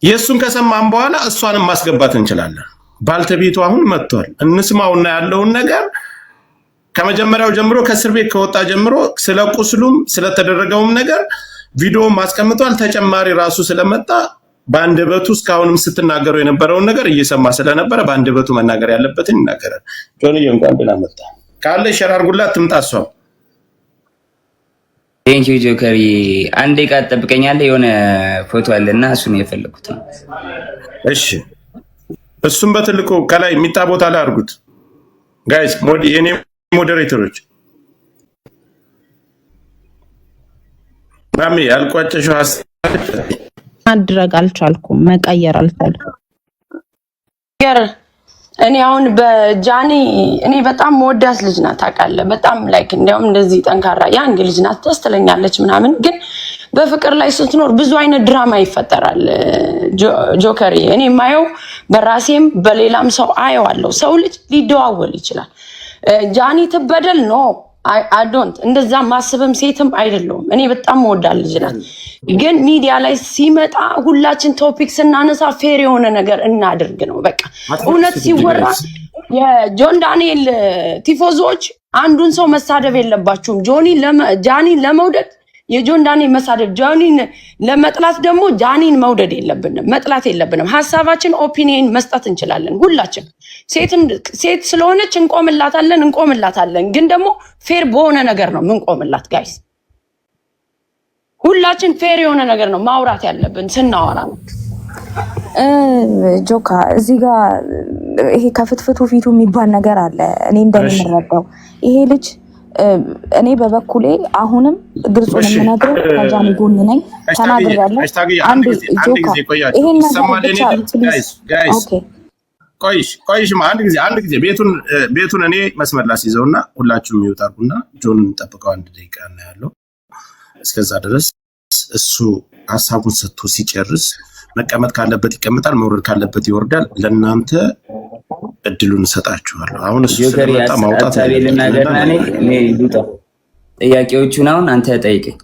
የእሱን ከሰማን በኋላ እሷንም ማስገባት እንችላለን። ባልተቤቱ አሁን መጥቷል። እንስማውና ያለውን ነገር ከመጀመሪያው ጀምሮ ከእስር ቤት ከወጣ ጀምሮ ስለ ቁስሉም ስለተደረገውም ነገር ቪዲዮ ማስቀምጧል። ተጨማሪ ራሱ ስለመጣ በአንደበቱ እስካሁንም ስትናገረው የነበረውን ነገር እየሰማ ስለነበረ በአንደበቱ መናገር ያለበትን ይናገራል። ጆንዬ እንኳን ደህና መጣ። ካለ ሸር አድርጉላት ትምጣ እሷ። ቴንክ ዩ ጆከሪ። አንዴ ቃል ጠብቀኛለህ። የሆነ ፎቶ አለና እሱን የፈለኩት ነው። እሺ እሱም በትልቁ ከላይ የሚጣ ቦታ ላይ አድርጉት ጋይስ። የኔ ሞዴሬተሮች ማሚ ያልቋጨሽው ማድረግ አልቻልኩም፣ መቀየር አልቻልኩም። እኔ አሁን በጃኒ እኔ በጣም መወዳት ልጅ ናት ታውቃለህ። በጣም ላይክ እንዲያውም እንደዚህ ጠንካራ ያንግ ልጅ ናት፣ ደስ ትለኛለች ምናምን። ግን በፍቅር ላይ ስትኖር ብዙ አይነት ድራማ ይፈጠራል። ጆከሪ እኔ የማየው በራሴም በሌላም ሰው አየዋለሁ። ሰው ልጅ ሊደዋወል ይችላል። ጃኒ ትበደል ነው አዶንት እንደዛ ማስብም ሴትም አይደለሁም። እኔ በጣም መወዳት ልጅ ናት። ግን ሚዲያ ላይ ሲመጣ ሁላችን ቶፒክ ስናነሳ ፌር የሆነ ነገር እናድርግ ነው በቃ። እውነት ሲወራ የጆን ዳንኤል ቲፎዞች አንዱን ሰው መሳደብ የለባችሁም። ጃኒን ለመውደድ የጆን ዳንኤል መሳደብ፣ ጃኒን ለመጥላት ደግሞ ጃኒን መውደድ የለብንም፣ መጥላት የለብንም። ሀሳባችን ኦፒኒየን መስጠት እንችላለን ሁላችን። ሴት ስለሆነች እንቆምላታለን። ግን ደግሞ ፌር በሆነ ነገር ነው ምንቆምላት ጋይስ። ሁላችን ፌር የሆነ ነገር ነው ማውራት ያለብን ስናወራ ነው። ጆካ እዚህ ጋር ይሄ ከፍትፍቱ ፊቱ የሚባል ነገር አለ። እኔ እንደምንረዳው ይሄ ልጅ እኔ በበኩሌ አሁንም ግልጹን የምነግረው ከጃኒ ጎን ነኝ ተናግሬያለሁ። አንድ ጆካ ይሄን አንድ ጊዜ ቤቱን እኔ መስመር ላስይዘውና ሁላችሁም ይወጣሉና ጆን እንጠብቀው። አንድ ደቂቃ ነው ያለው። እስከዛ ድረስ እሱ ሀሳቡን ሰጥቶ ሲጨርስ መቀመጥ ካለበት ይቀመጣል፣ መውረድ ካለበት ይወርዳል። ለእናንተ እድሉን እሰጣችኋለሁ። አሁን እሱ ስለመጣ ማውጣት እኔ ልውጣ። ጥያቄዎቹን አሁን አንተ ጠይቀኝ።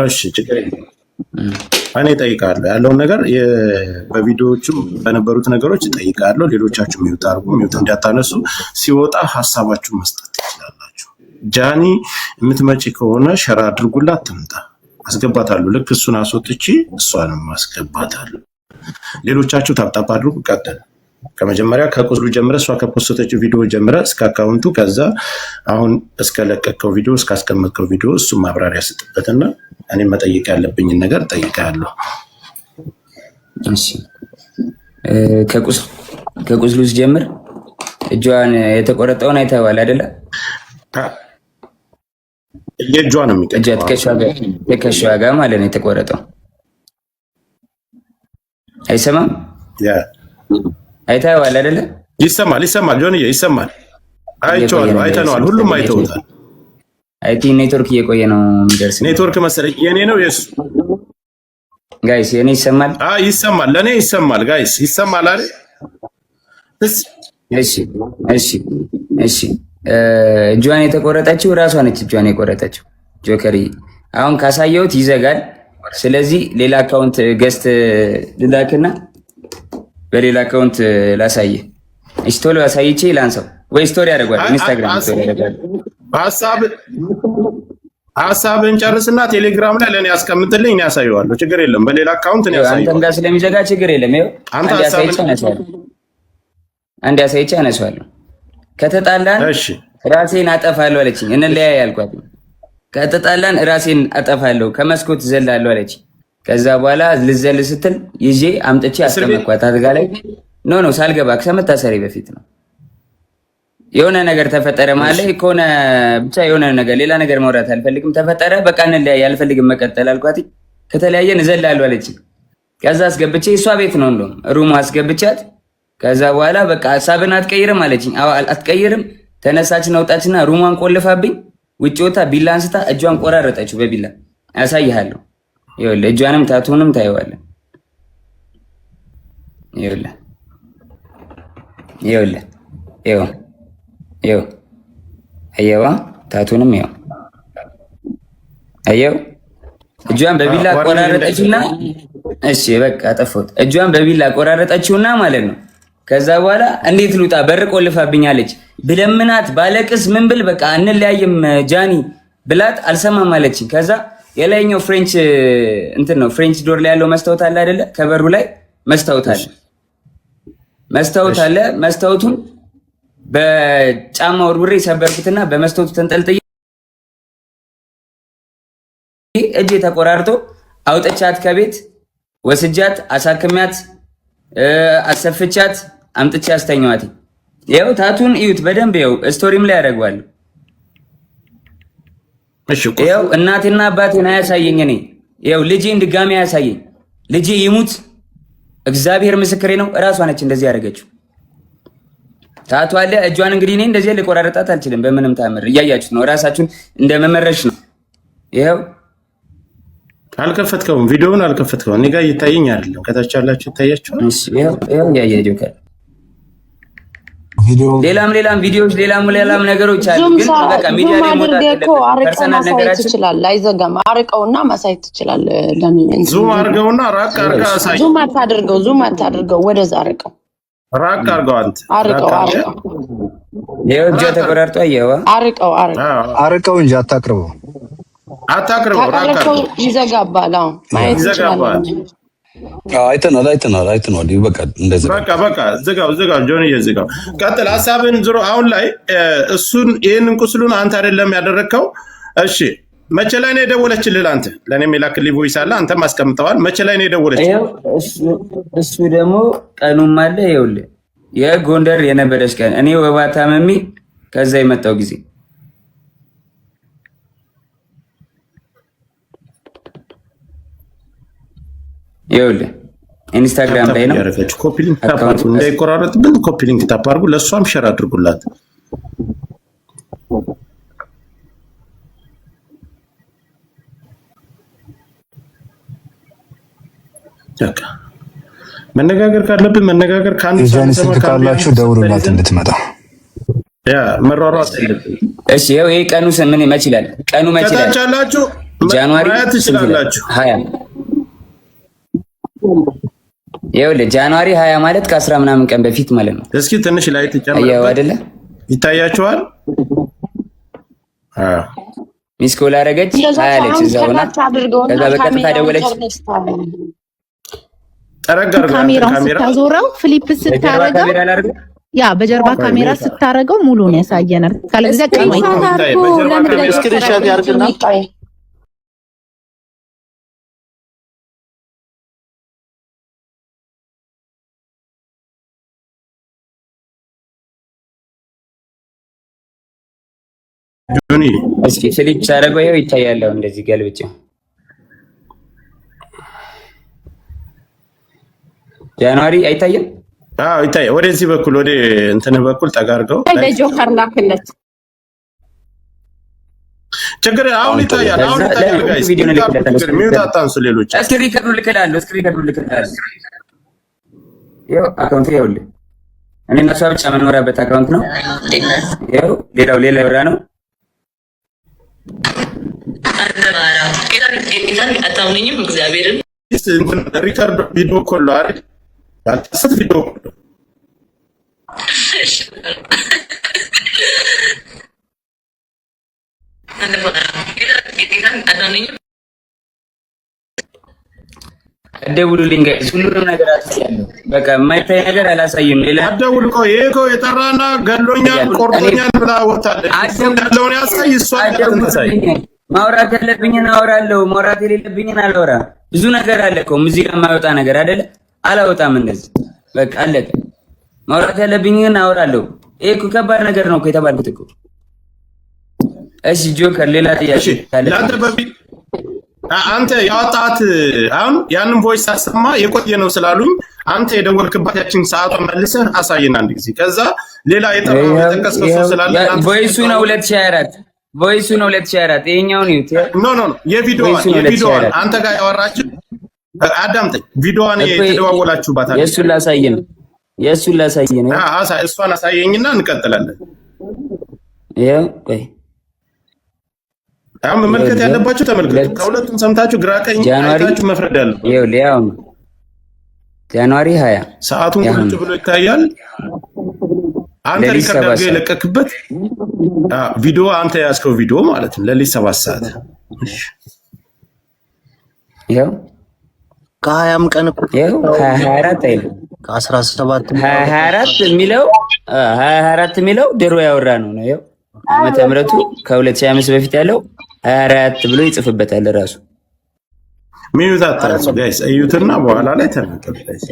እሺ ችግር የለም። እኔ እጠይቃለሁ ያለውን ነገር በቪዲዮዎችም በነበሩት ነገሮች እጠይቃለሁ። ሌሎቻችሁ ሚውት አድርጉ፣ ሚውት እንዳታነሱ። ሲወጣ ሀሳባችሁን መስጠት ትችላላችሁ። ጃኒ የምትመጪ ከሆነ ሸራ አድርጉላት ትምጣ፣ አስገባታለሁ። ልክ እሱን አስወጥቼ እሷንም አስገባታለሁ። ሌሎቻችሁ ታፕታፕ አድርጉ። ቀጥል። ከመጀመሪያ ከቁስሉ ጀምረ እሷ ከፖስተችው ቪዲዮ ጀምረ እስከ አካውንቱ፣ ከዛ አሁን እስከለቀቀው ቪዲዮ እስካስቀመጥከው ቪዲዮ እሱ ማብራሪያ ስጥበትና እኔ መጠየቅ ያለብኝን ነገር ጠይቃለሁ። እሺ ከቁስሉ ጀምር። እጇን የተቆረጠውን አይተኸዋል አይደለ? የእጇ ነው የሚቀጨው፣ ትከሻዋ ጋር ማለት ነው የተቆረጠው። አይሰማም? አይተኸዋል አይደለ? ይሰማል ጆንዬ ይሰማል። አይቼዋለሁ፣ አይተነዋል፣ ሁሉም አይተውታል። አይቲ ኔትወርክ እየቆየ ነው የሚደርስ። ኔትወርክ መሰለኝ። የኔ ነው የሱ ጋይስ? የኔ ይሰማል? ይሰማል፣ ለኔ ይሰማል። ጋይስ ይሰማል አይደል? እሺ እጇን የተቆረጠችው ራሷ ነች። እጇን የቆረጠችው ጆከሪ አሁን ካሳየሁት ይዘጋል። ስለዚህ ሌላ አካውንት ገስት ልላክና በሌላ አካውንት ላሳየ። እሺ ቶሎ አሳይቼ ላንሳው ወይ ስቶሪ አደርጋለሁ። ኢንስታግራም ስቶሪ አደርጋለሁ። ሀሳብን ጨርስና ቴሌግራም ላይ ለኔ ያስቀምጥልኝ፣ እኔ ያሳየዋለሁ። ችግር የለም። በሌላ አካውንት ነው ያሳየው። አንተም ጋር ስለሚዘጋ ችግር የለም። ይኸው አንድ አሳይቼ አነሳዋለሁ። ከተጣላን ራሴን አጠፋለሁ አለችኝ። እንለያይ ያልኳት። ከተጣላን ራሴን አጠፋለሁ ከመስኮት ዘላለሁ አለችኝ። ከዛ በኋላ ልዘል ስትል ይዤ አምጥቼ አስቀመጥኳት አልጋ ላይ። ኖ ሳልገባ ከመታሰሪ በፊት ነው። የሆነ ነገር ተፈጠረ ማለት ከሆነ ብቻ የሆነ ነገር ሌላ ነገር ማውራት አልፈልግም። ተፈጠረ በቃ እንለያይ፣ አልፈልግም መቀጠል አልኳት። ከተለያየን እዘላለሁ አለችኝ። ከዛ አስገብቼ እሷ ቤት ነው እንደውም ሩም አስገብቻት። ከዛ በኋላ በቃ ሀሳብን አትቀይርም አለችኝ። አትቀይርም። ተነሳችን አውጣችና ሩሟን ቆልፋብኝ ውጭ ወጣ። ቢላ አንስታ እጇን ቆራረጠችው በቢላ። አሳይሃለሁ። ይኸውልህ እጇንም ታቱንም ታየዋለህ። ይኸውልህ አየዋ ታቱንም ይኸው አየው። እጇን በቢላ ቆራረጠችውና እሺ በቃ ጠፎት እጇን በቢላ ቆራረጠችውና ማለት ነው። ከዛ በኋላ እንዴት ልውጣ በር ቆልፋብኛለች ብለምናት ባለቅስ ምን ብል በቃ እንለያይም ጃኒ ብላት አልሰማም አለችኝ። ከዛ የላይኛው ፍሬንች እንትን ነው ፍሬንች ዶር ላይ ያለው መስታወት አለ አይደለ? ከበሩ ላይ መስታወት አለ። መስታወቱን በጫማ ወርውሬ ሰበርኩትና በመስታወቱ ተንጠልጥዬ እጄ ተቆራርጦ አውጥቻት ከቤት ወስጃት አሳክሚያት አሰፍቻት አምጥቼ አስተኛዋት። ይኸው ታቱን እዩት በደንብ ይኸው ስቶሪም ላይ ያደርገዋለሁ። ይኸው እናቴና አባቴን አያሳየኝ እኔ ይኸው ልጄን ድጋሚ አያሳየኝ። ልጄ ይሙት እግዚአብሔር ምስክሬ ነው። እራሷ ነች እንደዚህ ያደረገችው። ታቱ አለ እጇን እንግዲህ እኔ እንደዚህ ልቆራረጣት አልችልም በምንም ታምር። እያያችሁት ነው ራሳችሁን እንደመመረሽ ነው። ይኸው አልከፈትከውም፣ ቪዲዮውን አልከፈትከውም። እኔ ጋር እየታየኝ አይደለም። ከታች ያላችሁ ይታያችኋል። እሺ ይኸው እያያችሁ ሌላም ቪዲዮዎች ሌላም ነገሮች አሉ። ግን በቃ ሚዲያ ላይ ሞታ ፐርሰናል ነገራችን ይችላል። አይዘጋም። አርቀውና ማሳየት ይችላል። ዙም አርገውና ራቅ አርጋ አሳይ። ዙም አታድርገው፣ ወደዛ አርቀው፣ ራቅ አርገው። አንተ አርቀው ይኸው እጇ ተቆራርጦ አየዋ። አርቀው እንጂ አታቅርበው። አታቅርበው ይዘጋባል። አዎ ማየት ይችላል። አይተናል። በቃ እንደዚህ በቃ ዝጋው ጆኒ ዝጋው። ቀጥል ሐሳብን ዝሮ አሁን ላይ እሱን ይሄንን ቁስሉን አንተ አይደለም ያደረከው። እሺ መቼ ላይ ነው የደወለችልህ? አንተ ለኔም የላክልኝ ቮይስ አለ፣ አንተም አስቀምጠዋል። መቼ ላይ ነው የደወለችልህ? እሱ ደግሞ ቀኑም አለ። ይኸውልህ የጎንደር የነበረች ቀን እኔ ወባ ታመሚ ከዛ የመጣው ጊዜ ይኸውልህ ኢንስታግራም ላይ ነው። ኮፒ ሊንክ ታፕ አድርጉ፣ እንዳይቆራረጥብን ኮፒ ሊንክ ታፕ አድርጉ። ለእሷም ሼር አድርጉላት። በቃ መነጋገር ካለብን መነጋገር ካንተ ስልክ ካላችሁ ደውሉላት እንድትመጣ። ያ መሯሯጥ የለብን። እሺ ይሄ ቀኑ ምን መች ይላል? ቀኑ መች ይላል? ከታቻላችሁ ጃንዋሪ ትችላላችሁ 20 ይኸውልህ ጃንዋሪ 20 ማለት ከ10 ምናምን ቀን በፊት ማለት ነው። እስኪ ትንሽ ላይ ተጨምር አይደለ? ይታያችኋል? ሚስ ኮል አደረገች አለች እዛው ሆና ከዛ በቀጥታ ደወለች። ካሜራውን ስታዞረው ፍሊፕ ስታረገው ያ በጀርባ ካሜራ ስታረገው ሙሉውን ያሳየናል። ካለዚያ ቀማይ ስክሪንሾት ያርግና ጆኒ እስኪ ፍሊፕ ሳረገው ይኸው ይታያል። እንደዚህ ገልብጭ ጃንዋሪ አይታየም? አዎ ይታያል። ወደዚህ በኩል ወደ እንትንህ በኩል ጠጋርገው ጆከር ላክለት ችግር አሁን ይታያል። አሁን ይታያል። ጋይስ ሚውት አታንሱ። ሌሎች ስክሪከሩ ልከዳለሁ። ይኸው አካውንት ይኸውልህ እኔ እና እሷ ብቻ የምንኖራበት አካውንት ነው። ይኸው ሌላ ወራ ነው። አታምነኝም? እግዚአብሔርን ሪካርዶ ቪዲዮ ኮሎ አይደል? ያልተሰጥ ቪዲዮ ኮሎ አደውሉልኝ ጋይስ፣ ሁሉንም ነገር አሳያለሁ። በቃ የማይታይ ነገር አላሳይም። ሌላ አደውል እኮ ይሄ እኮ የጠራና ገሎኛል ቆርጦኛል ብላ ወጣለች። ያለውን ያሳይ፣ እሷ ያሳይ። ማውራት ያለብኝን አወራለሁ፣ ማውራት የሌለብኝን አላወራም። ብዙ ነገር አለ እኮ ሙዚቃ የማይወጣ ነገር አይደለ? አላወጣም። እንደዚህ በቃ አለቀ። ማውራት ያለብኝን አወራለሁ። ይሄ እኮ ከባድ ነገር ነው እኮ የተባልኩት እኮ። እሺ ጆከር፣ ሌላ ጥያቄ ካለ አንተ ያወጣት አሁን ያንን ቮይስ ሳሰማ የቆየ ነው ስላሉኝ አንተ የደወልክባት ያችን ሰዓቷን መልሰህ አሳየን አንድ ጊዜ። ከዛ ሌላ የጠቀስከው ሰው ስላለ ቮይሱ ነው 2024 ቮይሱ ነው 2024 ይሄኛውን ይዩት። ኖ የቪዲዮዋን አንተ ጋር ያወራችሁ አዳምጠኝ። ቪዲዮዋን የተደዋወላችሁባት አለ። የእሱን ላሳይ ነው። እሷን አሳየኝና እንቀጥላለን። ይኸው ቆይ አሁን መመልከት ያለባችሁ ተመልከቱ። ከሁለቱም ሰምታችሁ ግራ ቀኝ አይታችሁ መፍረድ አለ። ይኸው ሊያው ጃንዋሪ 20 ሰዓቱን ቁጭ ብሎ ይታያል። አንተ ሪከርድ አድርገህ የለቀክበት ቪዲዮ አንተ ያስከው ቪዲዮ ማለት ነው። ለሊት 7 ሰዓት ይኸው ከ20 ቀን ይኸው 24 አይደል ከ17 24 የሚለው 24 የሚለው ድሮ ያወራ ነው ነው። ይኸው ዓመተ ምህረቱ ከ2005 በፊት ያለው 24 ብሎ ይጽፍበታል ራሱ። ሚዩት አታርሱ ጋይስ፣ እዩትና በኋላ ላይ ተመልከቱ ጋይስ።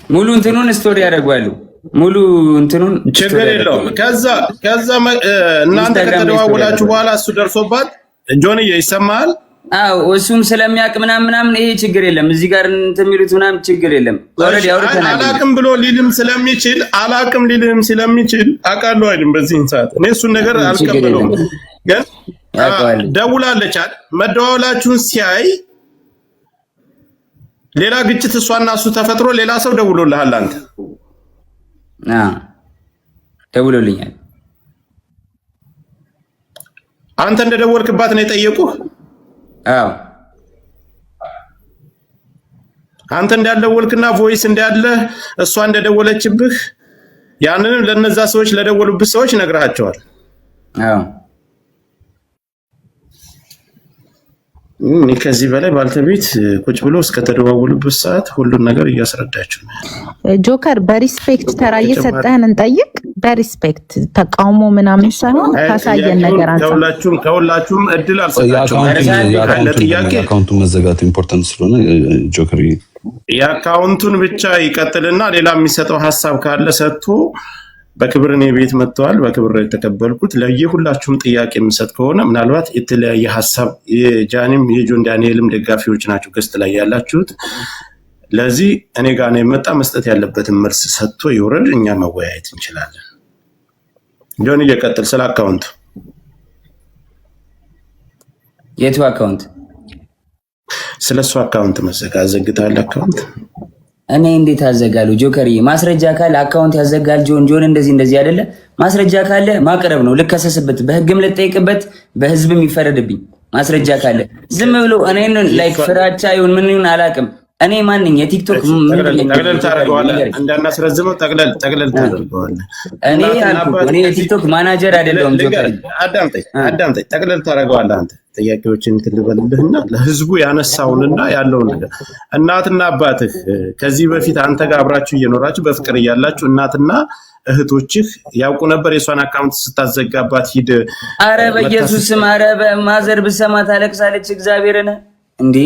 ሙሉ እንትኑን ስቶሪ ያደርጋሉ። ሙሉ እንትኑን ችግር የለውም። ከዛ እናንተ ከተደዋወላችሁ በኋላ እሱ ደርሶባት ጆንዬ ይሰማል። አዎ እሱም ስለሚያውቅ ምናምን ይሄ ችግር የለም። እዚህ ጋር እንትን የሚሉት ምናምን ችግር የለም። ኦልሬዲ አውርተናል። አላቅም ብሎ ሊልም ስለሚችል አውቃለሁ አይደል? በዚህ ሰዓት እኔ እሱን ነገር አልቀበለውም። ግን ደውላለች አይደል? መደዋወላችሁን ሲያይ ሌላ ግጭት እሷና እሱ ተፈጥሮ ሌላ ሰው ደውሎልሃል አንተ? ደውሎልኛል። አንተ እንደደወልክባት ነው የጠየቁህ? አዎ አንተ እንዳልደወልክና ቮይስ እንዳለ እሷ እንደደወለችብህ ያንንም ለነዛ ሰዎች ለደወሉብህ ሰዎች ነግራቸዋል። አዎ ከዚህ በላይ ባልተቤት ቁጭ ብሎ እስከተደዋወሉበት ሰዓት ሁሉን ነገር እያስረዳችሁ ነው። ጆከር በሪስፔክት ተራ እየሰጠህን እንጠይቅ። በሪስፔክት ተቃውሞ ምናምን ሳይሆን ካሳየን ነገር አንተ ከሁላችሁም እድል አልሰጣችሁም። የአካውንቱ መዘጋት ኢምፖርታንት ስለሆነ ጆከር የአካውንቱን ብቻ ይቀጥልና ሌላ የሚሰጠው ሀሳብ ካለ ሰጥቶ በክብር እኔ ቤት መጥተዋል። በክብር የተቀበልኩት ለየሁላችሁም ጥያቄ የምሰጥ ከሆነ ምናልባት የተለያየ ሀሳብ የጃኒም የጆን ዳንኤልም ደጋፊዎች ናቸው ገስት ላይ ያላችሁት። ለዚህ እኔ ጋር ነው የመጣ መስጠት ያለበትን መልስ ሰጥቶ ይወረድ፣ እኛ መወያየት እንችላለን። ጆን እየቀጥል ስለ አካውንት። የቱ አካውንት? ስለሱ አካውንት መዘጋት ዘግታል። አካውንት እኔ እንዴት አዘጋሉ? ጆከሪ ማስረጃ ካለ አካውንት ያዘጋል። ጆን እንደዚህ አይደለ? ማስረጃ ካለ ማቅረብ ነው። ልከሰስበት፣ በህግም ልጠይቅበት፣ በህዝብም ይፈረድብኝ። ማስረጃ ካለ ዝም ብሎ እኔን ላይክ ፍራቻ ይሁን ምን ይሁን አላውቅም። እኔ ማንኝ የቲክቶክ ጠቅለል ታደርገዋለህ፣ እንዳናስረዝመው ጠቅለል ታደርገዋለህ። እኔ የቲክቶክ ማናጀር አይደለሁም። ጆከሪ አዳምጠኝ፣ ጠቅለል ታደርገዋለህ አንተ። ጥያቄዎችን ትልበልልህና ለህዝቡ ያነሳውንና ያለውን ነገር እናትና አባትህ ከዚህ በፊት አንተ ጋር አብራችሁ እየኖራችሁ በፍቅር እያላችሁ እናትና እህቶችህ ያውቁ ነበር የሷን አካውንት ስታዘጋባት ሂድ? አረ በኢየሱስ ስም፣ አረ በማዘር ብሰማ ታለቅሳለች። እግዚአብሔርን እንዴ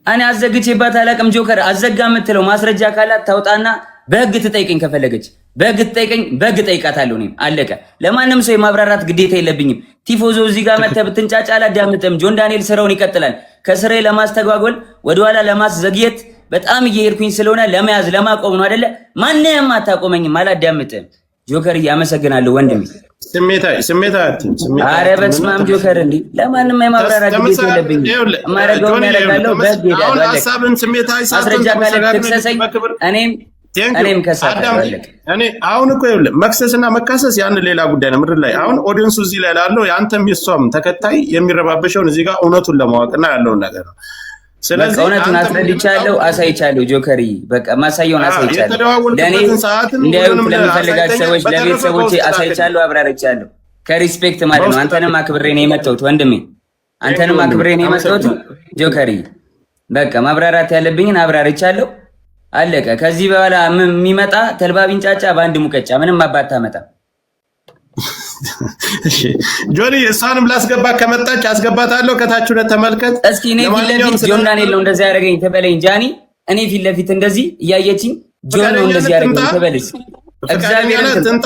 እኔ አዘግቼባት አላቅም። ጆከር አዘጋ የምትለው ማስረጃ ካላት ታውጣና በህግ ትጠይቀኝ። ከፈለገች በህግ ትጠይቀኝ፣ በህግ ጠይቃታለሁ። እኔም አለቀ። ለማንም ሰው የማብራራት ግዴታ የለብኝም። ቲፎዞ እዚህ ጋር መተህ ብትንጫጫ አላዳምጥም። ጆን ዳንኤል ስራውን ይቀጥላል። ከስራዬ ለማስተጓጎል ወደኋላ ለማስዘግየት በጣም እየሄድኩኝ ስለሆነ ለመያዝ ለማቆም ነው አይደለ? ማንንም አታቆመኝም፣ አላዳምጥም። ጆከር እያመሰግናለሁ ወንድሜ። አረ በስመ አብ ጆከር፣ እንዴ ለማንም የማብራራት ግዴታ የለብኝም። ማረጋውን ያረጋለሁ። በህግ ሄዳለሁ። ማስረጃ ካለ ትክሰሰኝ፣ እኔም ከሳለሁ። እኔ አሁን እኮ ይኸውልህ መክሰስና መካሰስ ያን ሌላ ጉዳይ ነው። ምድር ላይ አሁን ኦዲየንሱ እዚህ ላይ ላለው ያንተም የሷም ተከታይ የሚረባበሸውን እዚህ ጋር እውነቱን ለማወቅና ያለውን ነገር ነው። ስለዚህ እውነቱን አስረድቻለሁ፣ አሳይቻለሁ። ጆከሪ በቃ ማሳየውን አሳይቻለሁ። ለኔ እንዲያዩት ለሚፈልጋቸው ሰዎች ለቤተሰቦቼ አሳይቻለሁ፣ አብራርቻለሁ። ከሪስፔክት ማለት ነው። አንተንም አክብሬ ነው የመጣሁት ወንድሜ፣ አንተንም አክብሬ ነው የመጣሁት ጆከሪ። በቃ ማብራራት ያለብኝን አብራርቻለሁ፣ አለቀ። ከዚህ በኋላ የሚመጣ ተልባ ቢንጫጫ በአንድ ሙቀጫ ምንም አባታ መጣ። እሺ ጆኒ እሷንም ላስገባ ከመጣች አስገባታለሁ። ከታች ሆነ ተመልከት እስኪ። እኔ ፊት ለፊት ጆን ዳንኤል ነው እንደዛ ያደረገኝ ተበለኝ ጃኒ። እኔ ፊት ለፊት እንደዚህ እያየችኝ ጆን ነው እንደዚህ ያደረገኝ ተበለኝ። እግዚአብሔር ትምጣ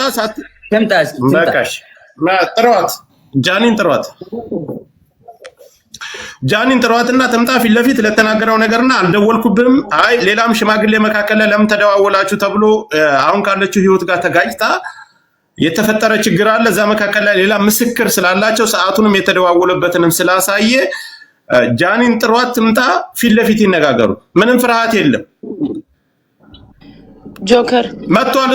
እስኪ በቃሽ። ጥሯት ጃኒን ጥሯትና ትምጣ ፊት ለፊት ለተናገረው ነገርና አልደወልኩብም፣ አይ ሌላም ሽማግሌ መካከል ለምን ተደዋወላችሁ ተብሎ አሁን ካለችው ህይወት ጋር ተጋጭታ የተፈጠረ ችግር አለ። እዛ መካከል ላይ ሌላ ምስክር ስላላቸው ሰዓቱንም የተደዋወለበትንም ስላሳየ ጃኒን ጥሯት ትምጣ፣ ፊት ለፊት ይነጋገሩ። ምንም ፍርሃት የለም። ጆከር መጥቷል።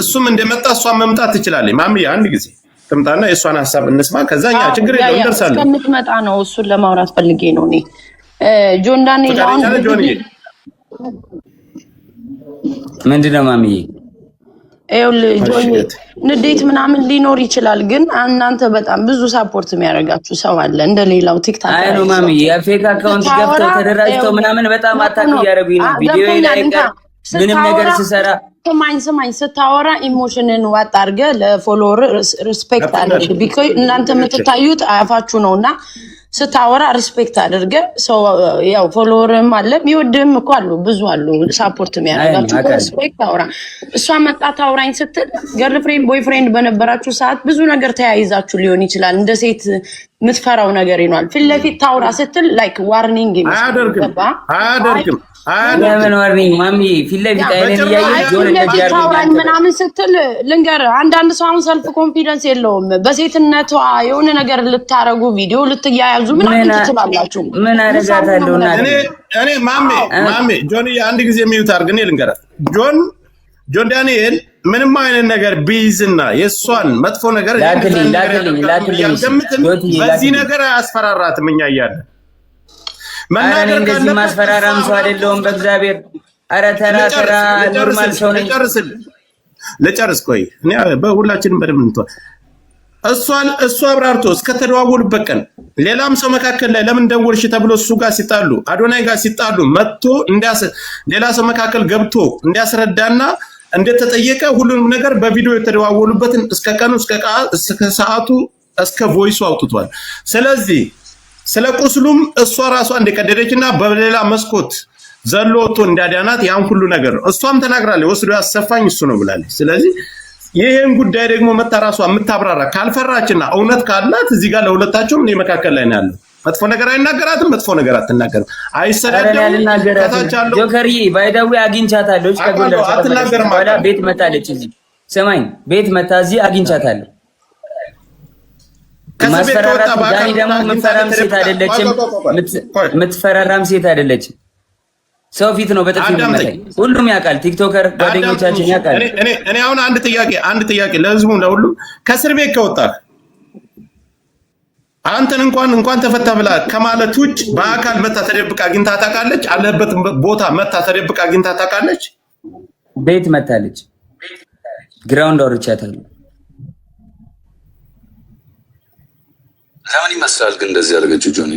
እሱም እንደመጣ እሷም መምጣት ትችላለች። ማሚ አንድ ጊዜ ትምጣና የእሷን ሀሳብ እንስማ። ከዛኛ ችግር የለውም እንደርሳለን። እስከምትመጣ ነው እሱን ለማውራት ፈልጌ ነው እኔ ጆን ዳንኤል አሁን ምንድነው ማሚዬ ንዴት ምናምን ሊኖር ይችላል፣ ግን እናንተ በጣም ብዙ ሳፖርት የሚያደርጋችሁ ሰው አለ እንደሌላው ቲክታክ አይ ነው ማሚ የፌክ አካውንት ገብተው ተደራጅተው ምናምን በጣም አታክ እያደረጉኝ ነው። ቪዲዮ ላይ ምንም ነገር ሲሰራ ስማኝ ስታወራ ኢሞሽንን ዋጥ አድርገህ ለፎሎወር ሪስፔክት አድርግ። ቢኮዝ እናንተ የምትታዩት አያፋችሁ ነውና ስታወራ ሪስፔክት አድርገ ሰው ያው ፎሎወርም አለ የሚወድም እኮ አሉ ብዙ አሉ ሳፖርት የሚያደርጋችሁ ሪስፔክት አውራ። እሷ መጣ ታውራኝ ስትል ገርልፍሬንድ ቦይፍሬንድ በነበራችሁ ሰዓት ብዙ ነገር ተያይዛችሁ ሊሆን ይችላል። እንደ ሴት የምትፈራው ነገር ይኗል። ፊት ለፊት ታውራ ስትል ላይክ ዋርኒንግ አያደርግም ለምን ዋርኒንግ ማሚ ፊት ለፊት አይነን ያያይ ጆን እንደዚህ ምናምን ስትል ልንገር አንዳንድ ሰው አሁን ሰልፍ ኮንፊደንስ የለውም። በሴትነቷ የሆነ ነገር ልታረጉ ቪዲዮ ልትያያዙ ምናምን ትችላላችሁ። ምን አረጋታለሁ እና እኔ ማሚ ጆን አንድ ጊዜ የሚዩት አርግኔ ልንገር ጆን ዳንኤል ምንም አይነት ነገር ቢይዝና የሷን መጥፎ ነገር በዚህ ነገር አያስፈራራትም። እኛ እያለን መናገር እንደዚህ ማስፈራራም ሰው አይደለሁም በእግዚአብሔር። ኧረ ተራ ኖርማል ሰው ነኝ። ልጨርስ ቆይ እኔ በሁላችንም በደምብ እንቷ እሷ አብራርቶ እስከተደዋወሉበት ቀን ሌላም ሰው መካከል ላይ ለምን ደወልሽ ተብሎ እሱ ጋር ሲጣሉ አዶናይ ጋር ሲጣሉ መጥቶ ሌላ ሰው መካከል ገብቶ እንዲያስረዳና እንደተጠየቀ ሁሉንም ነገር በቪዲዮ የተደዋወሉበትን እስከ ቀኑ እስከ ሰዓቱ እስከ ቮይሱ አውጥቷል። ስለዚህ ስለ ቁስሉም እሷ ራሷ እንደቀደደችና በሌላ መስኮት ዘሎ ወጥቶ እንዳዳናት ያን ሁሉ ነገር እሷም ተናግራለች። ወስዶ ያሰፋኝ እሱ ነው ብላለች። ስለዚህ ይሄን ጉዳይ ደግሞ መታ ራሷ የምታብራራ ካልፈራችና እውነት ካላት እዚህ ጋር ለሁለታቸውም እኔ መካከል ላይ ነው ያለው። መጥፎ ነገር አይናገራትም፣ መጥፎ ነገር አትናገርም፣ አይሰዳደም። ታታቻለሁ ጆከርዬ ባይዳዊ አግኝቻታለሁ። ከጎንደር አትናገርም። ቤት መታለች እዚህ ሰማኝ ቤት መታ እዚህ አግኝቻታለሁ። ማስፈራራት ዳኒ ደግሞ የምትፈራራም ሴት አይደለችም። ሰው ፊት ነው በጥፊ የሚመታኝ። ሁሉም ያውቃል፣ ቲክቶከር ጓደኞቻችን ያውቃል። እኔ አሁን አንድ ጥያቄ ለህዝቡ ለሁሉም ከእስር ቤት ከወጣህ አንተን እንኳን ተፈታ ብላ ከማለት ውጭ በአካል መታ ተደብቃ አግኝታ ታውቃለች? አለበት ቦታ መታ ተደብቃ አግኝታ ታውቃለች? ቤት መታለች። ግራውንድ አውርቻታለሁ። ለምን ይመስላል ግን እንደዚህ ያደረገችው ጆኒ?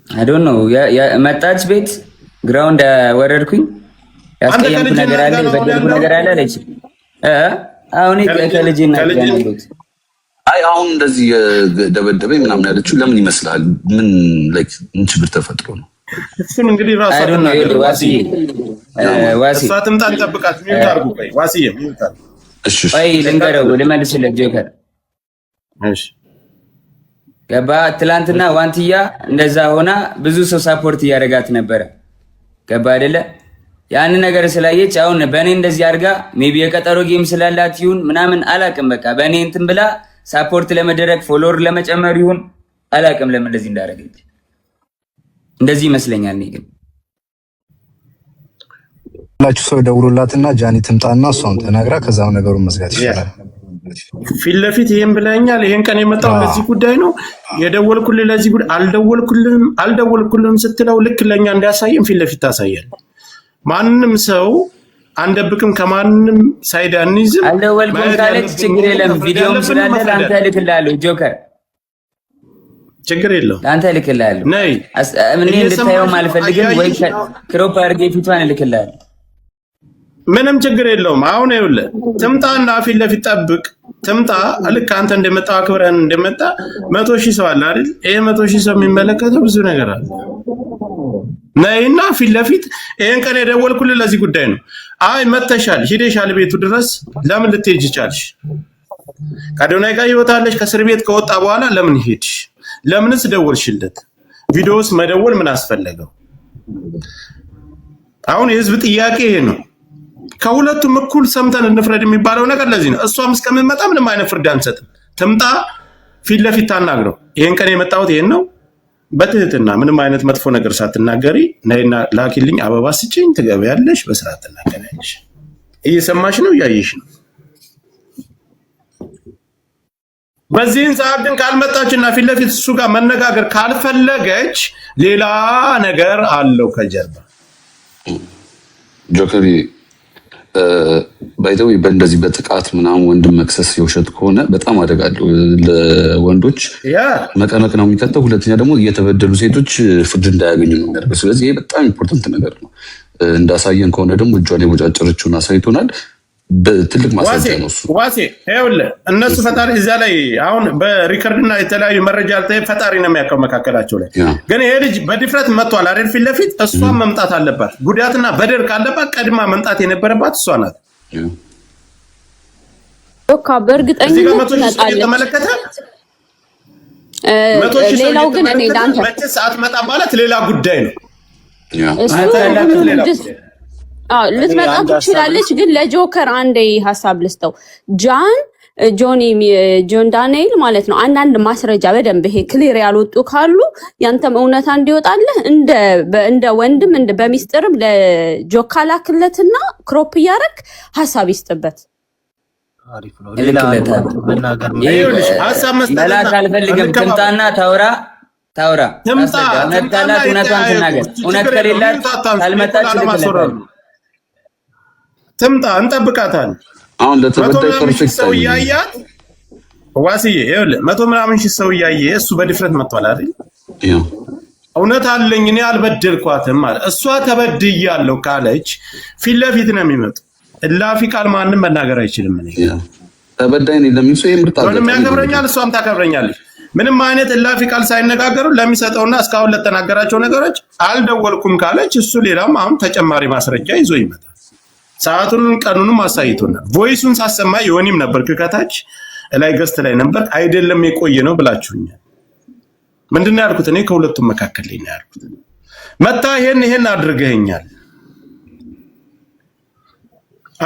አይ ዶንት ኖ መጣች ቤት ግራውንድ ወረድኩኝ። ያስቀየምኩ ነገር አለ በደልኩ ነገር አለ አለች። አሁን ከልጅና ያለሁት አይ አሁን እንደዚህ ደበደበኝ ምናምን ያለችው ለምን ይመስላል? ምን ላይክ ምን ችግር ተፈጥሮ ነው? እሱን እንግዲህ ራሱ ዋሲ ሳትምጣ እንጠብቃት። ሚዩት አድርጉ። ቆይ ዋሲዬ ሚዩት አድርጉ። እሺ ቆይ ልንገረው ልመልስለት ጆከር። እሺ ገባ። ትላንትና ዋንትያ እንደዛ ሆና ብዙ ሰው ሳፖርት እያደረጋት ነበረ። ገባ አይደለ? ያን ነገር ስላየች አሁን በእኔ እንደዚህ አድርጋ ሜቢ የቀጠሮ ጌም ስላላት ይሁን ምናምን አላቅም። በቃ በእኔ እንትን ብላ ሳፖርት ለመደረግ ፎሎወር ለመጨመር ይሁን አላቅም ለምን እንደዚህ እንዳደረገች። እንደዚህ ይመስለኛል። እኔ ግን ሁላችሁ ሰው ደውሎላትና ጃኒ ትምጣና እሷን ተናግራ ከዛው ነገሩን መዝጋት ይችላል። ፊት ለፊት ይሄን ብለኛል። ይሄን ቀን የመጣው ለዚህ ጉዳይ ነው የደወልኩልህ። ለዚህ ጉዳይ አልደወልኩልህም ስትለው ልክ ለኛ እንዲያሳየን ፊት ለፊት ታሳያል። ማንንም ሰው አንደብቅም፣ ከማንንም ሳይድ አንይዝም። አልደወልኩም ካለች ችግር የለም። ቪዲዮም ስላለ አንተ ልክልሃለሁ ጆከር፣ ችግር የለውም። አንተ ልክልሃለሁ። ነይ እኔ እንድታየው አልፈልግም ወይ ክሮፕ አድርጌ ፊቷን ልክልሃለሁ። ምንም ችግር የለውም። አሁን ይኸውልህ ትምጣና ፊት ለፊት ጠብቅ። ትምጣ። ልክ አንተ እንደመጣ አክብረን እንደመጣ 100,000 ሰው አለ አይደል? ይሄ 100,000 ሰው የሚመለከተው ብዙ ነገር አለ። ነይና ፊት ለፊት ይሄን ቀን የደወልኩልህ ለዚህ ጉዳይ ነው። አይ መተሻል ሂደሻል ቤቱ ድረስ ለምን ልትሄጂ ቻልሽ? ከአዶናይ ጋር ይወጣለሽ። ከእስር ቤት ከወጣ በኋላ ለምን ሄድሽ? ለምንስ ደወልሽለት? ቪዲዮስ መደወል ምን አስፈለገው? አሁን የህዝብ ጥያቄ ይሄ ነው። ከሁለቱም እኩል ሰምተን እንፍረድ የሚባለው ነገር ለዚህ ነው። እሷም እስከምትመጣ ምንም አይነት ፍርድ አንሰጥም። ትምጣ፣ ፊት ለፊት ታናግረው። ይሄን ቀን የመጣሁት ይሄን ነው፣ በትህትና ምንም አይነት መጥፎ ነገር ሳትናገሪ ነይና ላኪልኝ አበባ ስጭኝ ትገበያለሽ፣ በስርዓት ትናገሪያለሽ። እየሰማሽ ነው፣ እያየሽ ነው። በዚህን ሰዓት ግን ካልመጣችና ፊት ለፊት እሱ ጋር መነጋገር ካልፈለገች ሌላ ነገር አለው ከጀርባ። ጆከሪ ባይተው በእንደዚህ በጥቃት ምናምን ወንድም መክሰስ የውሸት ከሆነ በጣም አደጋ አለው ለወንዶች መቀመቅ ነው የሚከተው። ሁለተኛ ደግሞ እየተበደሉ ሴቶች ፍርድ እንዳያገኙ ነው የሚያደርገው። ስለዚህ ይሄ በጣም ኢምፖርታንት ነገር ነው። እንዳሳየን ከሆነ ደግሞ እጇን የቦጫጨረችውን አሳይቶናል። በትልቅ ማስረጃ ነው እሱ። ዋሴ ይኸውልህ እነሱ ፈጣሪ እዛ ላይ አሁን በሪከርድና የተለያዩ መረጃ አልተ ፈጣሪ ነው የሚያውቀው መካከላቸው ላይ። ግን ይሄ ልጅ በድፍረት መጥቷል አይደል? ፊት ለፊት እሷን መምጣት አለባት። ጉዳትና በደል ካለባት ቀድማ መምጣት የነበረባት እሷ ናት። ኦካ በእርግጠኝነት ተመለከተ። ሌላው ግን እኔ ዳንተ መቼ ሰዓት መጣ ማለት ሌላ ጉዳይ ነው። ልትመጣ ትችላለች። ግን ለጆከር አንዴ ሀሳብ ልስጠው። ጆን ዳንኤል ማለት ነው አንዳንድ ማስረጃ በደንብ ይሄ ክሊር ያልወጡ ካሉ ያንተም እውነታ እንዲወጣልህ እንደ ወንድም በሚስጥርም ለጆካ ላክለትና ክሮፕ እያደረግ ሀሳብ ይስጥበት። መላክ አልፈልግም። ትምጣና ታውራ እውነቷን ትናገር። እውነት ከሌላት ካልመጣች ትምጣ፣ እንጠብቃታለን። አሁን ለተበዳይ ፐርፌክት ሰው እያያት ዋስዬ ይኸውልህ 100 ምናምን ሺህ ሰው እያየ እሱ በድፍረት መጥቷል አይደል? እውነት አለኝ እኔ አልበደልኳትም ማለት እሷ ተበድያለሁ ካለች ፊት ለፊት ነው የሚመጡ። እላፊ ቃል ማንም መናገር አይችልም። እኔ ተበዳይ ነኝ ለምን ሰው ይምርጣ ምንም ያከብረኛል፣ እሷም ታከብረኛለች። ምንም አይነት እላፊ ቃል ሳይነጋገሩ ለሚሰጠውና እስካሁን ለተናገራቸው ነገሮች አልደወልኩም ካለች እሱ ሌላም አሁን ተጨማሪ ማስረጃ ይዞ ይመጣል። ሰዓቱን ቀኑንም አሳይቶናል። ቮይሱን ሳሰማ የሆኒም ነበር ከታች ላይ ገስት ላይ ነበር አይደለም የቆየ ነው ብላችሁኛል። ምንድነው ያልኩት? እኔ ከሁለቱም መካከል ላይ ነው ያልኩት። መጣ ይሄን አድርገኛል።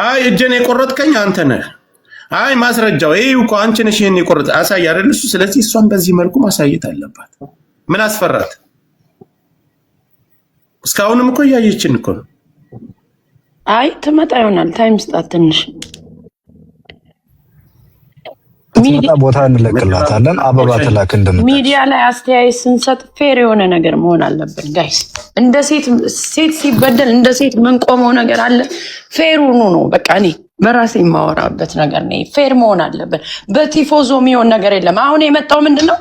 አይ እጄን የቆረጥከኝ አንተ ነህ። አይ ማስረጃው ይሄው እኮ አንቺ ነሽ ይሄን የቆረጥ አሳይ አይደል እሱ። ስለዚህ እሷን በዚህ መልኩ ማሳየት አለባት። ምን አስፈራት? እስካሁንም እኮ እያየችን እኮ ነው። አይ ትመጣ ይሆናል። ታይም ስጣት ትንሽ። ሚዲያ ቦታ እንለቅላታለን። አበባ ተላክ እንደምታውቁ ሚዲያ ላይ አስተያየት ስንሰጥ ፌር የሆነ ነገር መሆን አለበት ጋይስ። እንደ ሴት ሲበደል እንደ ሴት ምን ቆመው ነገር አለ። ፌር ሆኖ ነው በቃ እኔ በራሴ የማወራበት ነገር ነው። ፌር መሆን አለበት። በቲፎዞ የሚሆን ነገር የለም። አሁን የመጣው ምንድነው?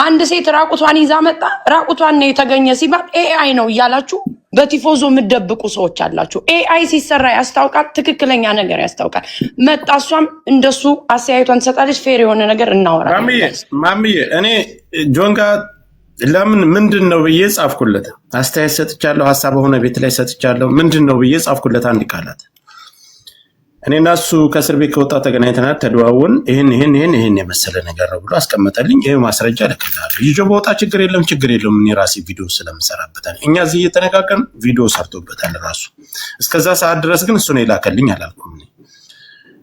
አንድ ሴት ራቁቷን ይዛ መጣ። ራቁቷን ነው የተገኘ ሲባል ኤአይ ነው እያላችሁ በቲፎዞ የምትደብቁ ሰዎች አላችሁ። ኤአይ ሲሰራ ያስታውቃል፣ ትክክለኛ ነገር ያስታውቃል። መጣ እሷም እንደሱ አስተያየቷን ትሰጣለች። ፌር የሆነ ነገር እናወራለን። ማምዬ እኔ ጆን ጋር ለምን ምንድን ነው ብዬ ጻፍኩለት። አስተያየት ሰጥቻለሁ፣ ሀሳብ ሆነ ቤት ላይ ሰጥቻለሁ። ምንድን ነው ብዬ ጻፍኩለት አንድ ቃላት። እኔና እሱ ከእስር ቤት ከወጣ ተገናኝተናል፣ ተደዋወልን። ይሄን የመሰለ ነገር ነው ብሎ አስቀመጠልኝ። ይሄ ማስረጃ ልክልሃለሁ። ይዞ በወጣ ችግር የለውም። እኔ ራሴ ቪዲዮ ስለምሰራበታል እኛ እዚህ እየተነጋገርን ቪዲዮ ሰርቶበታል ራሱ። እስከዛ ሰዓት ድረስ ግን እሱ ነው የላከልኝ አላልኩም።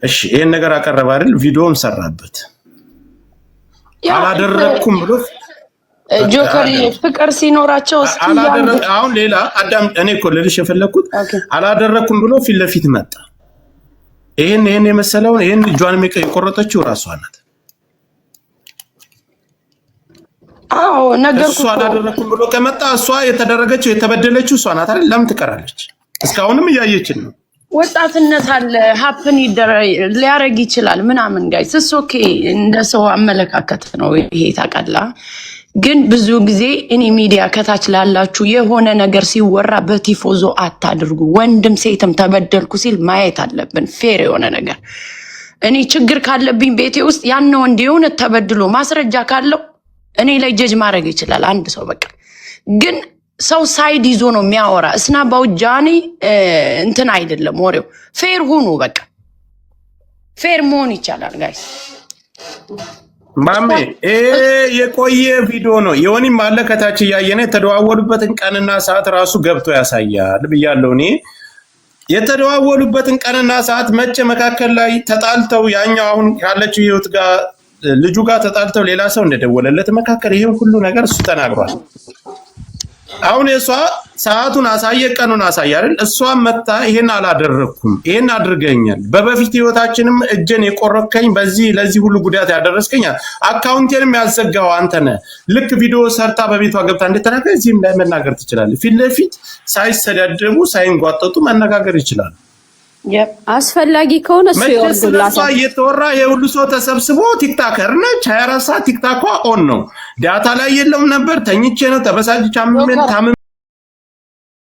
እሺ ይሄን ነገር አቀረበ አይደል? ቪዲዮም ሰራበት። አላደረኩም ብሎ ጆከር ፍቅር ሲኖራቸው አሁን ሌላ አዳም እኔ እኮ ልልሽ የፈለኩት አላደረኩም ብሎ ፊት ለፊት መጣ። ይሄን የመሰለውን ይሄን እጇን የቆረጠችው ራሷ ናት። አዎ ነገርኩ። እሷ አላደረኩም ብሎ ከመጣ እሷ የተደረገችው የተበደለችው እሷ ናት አይደል? ለምን ትቀራለች? እስካሁንም እያየችን ነው። ወጣትነት አለ፣ ሀፕን ሊያረግ ይችላል ምናምን ጋይስ እሱ ኦኬ። እንደ ሰው አመለካከት ነው ይሄ ታውቃለህ። ግን ብዙ ጊዜ እኔ ሚዲያ ከታች ላላችሁ የሆነ ነገር ሲወራ በቲፎዞ አታድርጉ። ወንድም ሴትም ተበደልኩ ሲል ማየት አለብን፣ ፌር የሆነ ነገር። እኔ ችግር ካለብኝ ቤቴ ውስጥ ያን ወንድ የሆነ ተበድሎ ማስረጃ ካለው እኔ ላይ ጀጅ ማድረግ ይችላል አንድ ሰው በቃ። ግን ሰው ሳይድ ይዞ ነው የሚያወራ። እስና ባውጃኒ እንትን አይደለም ወሬው። ፌር ሁኑ በቃ። ፌር መሆን ይቻላል ጋይስ። ማሜ የቆየ ቪዲዮ ነው። የሆኒም አለ ከታች እያየነ የተደዋወሉበትን ቀንና ሰዓት ራሱ ገብቶ ያሳያል ብያለሁ። እኔ የተደዋወሉበትን ቀንና ሰዓት መቼ መካከል ላይ ተጣልተው ያኛው አሁን ካለችው ህይወት ጋር ልጁ ጋር ተጣልተው ሌላ ሰው እንደደወለለት መካከል ይሄን ሁሉ ነገር እሱ ተናግሯል። አሁን የሷ ሰዓቱን አሳየ፣ ቀኑን አሳየ አይደል? እሷን መጣ ይሄን አላደረኩም፣ ይሄን አድርገኛል፣ በበፊት ህይወታችንም እጄን የቆረከኝ በዚህ ለዚህ ሁሉ ጉዳት ያደረስከኝ፣ አካውንቴንም ያዘጋው አንተ ነህ። ልክ ቪዲዮ ሰርታ በቤቷ ገብታ እንደተናገረ እዚህም ላይ መናገር ትችላለህ። ፊት ለፊት ሳይሰዳደቡ ሳይንጓጠጡ መነጋገር ይችላል። አስፈላጊ ከሆነ እሱ ይወርዱላታል። እየተወራ የሁሉ ሰው ተሰብስቦ ቲክታከር ነች፣ 24 ሰዓት ቲክታኳ ኦን ነው። ዳታ ላይ የለም ነበር። ተኝቼ ነው ተበሳጭቻ ምን ታም